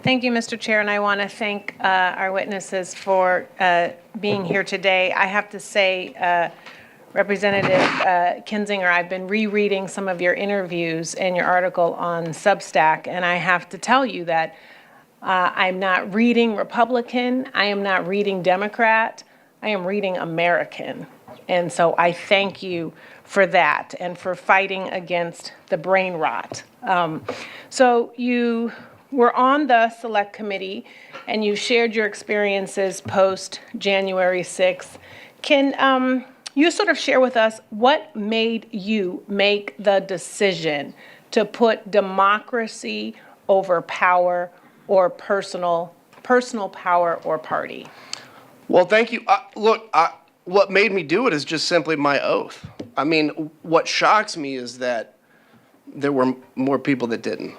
Thank you, Mr. Chair, and I want to thank our witnesses for being here today. I have to say, Representative Kinzinger, I've been rereading some of your interviews and your article on Substack, and I have to tell you that I'm not reading Republican, I am not reading Democrat, I am reading American. And so I thank you for that and for fighting against the brain rot. So you were on the select committee and you shared your experiences post January 6th. Can you sort of share with us what made you make the decision to put democracy over power or personal power or party? Well, thank you. What made me do it is just simply my oath. I mean, what shocks me is that there were more people that didn't.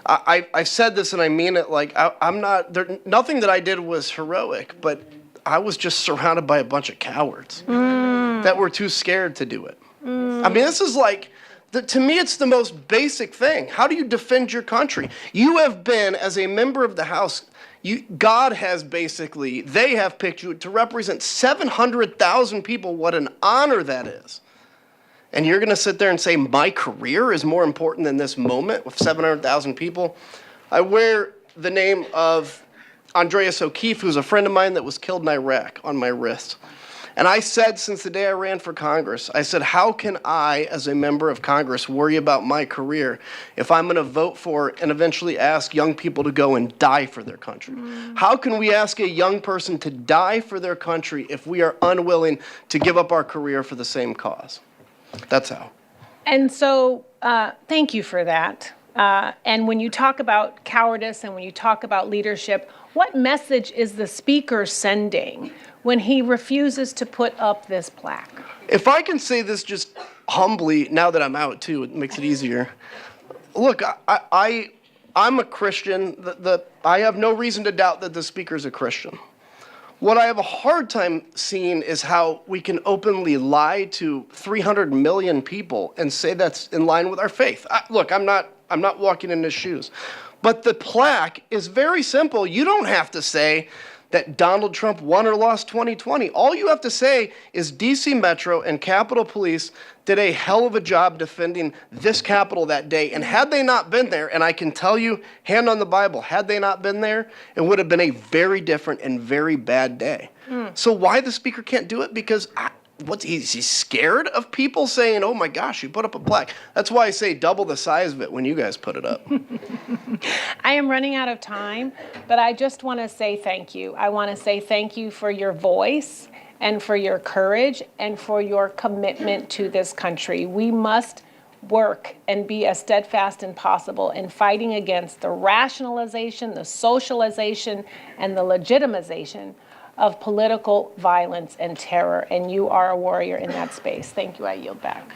I said this and I mean it, like I'm not, nothing that I did was heroic, but I was just surrounded by a bunch of cowards that were too scared to do it. I mean, this is like, to me, it's the most basic thing. How do you defend your country? You have been, as a member of the House, God has basically, they have picked you to represent 700,000 people. What an honor that is. And you're going to sit there and say, my career is more important than this moment with 700,000 people? I wear the name of Andreas O'Keefe, who's a friend of mine that was killed in Iraq, on my wrist. And I said, since the day I ran for Congress, I said, how can I, as a member of Congress, worry about my career if I'm going to vote for and eventually ask young people to go and die for their country? How can we ask a young person to die for their country if we are unwilling to give up our career for the same cause? That's how. And so thank you for that. And when you talk about cowardice and when you talk about leadership, what message is the speaker sending when he refuses to put up this plaque? If I can say this just humbly, now that I'm out too, it makes it easier. Look, I'm a Christian. I have no reason to doubt that the speaker's a Christian. What I have a hard time seeing is how we can openly lie to 300 million people and say that's in line with our faith. Look, I'm not walking in his shoes. But the plaque is very simple. You don't have to say that Donald Trump won or lost 2020. All you have to say is DC Metro and Capitol Police did a hell of a job defending this Capitol that day. And had they not been there, and I can tell you, hand on the Bible, had they not been there, it would have been a very different and very bad day. So why the speaker can't do it? Because he's scared of people saying, oh my gosh, you put up a plaque. That's why I say double the size of it when you guys put it up. I am running out of time, but I just want to say thank you. I want to say thank you for your voice and for your courage and for your commitment to this country. We must work and be as steadfast as possible in fighting against the rationalization, the socialization, and the legitimization of political violence and terror, and you are a warrior in that space. Thank you. I yield back.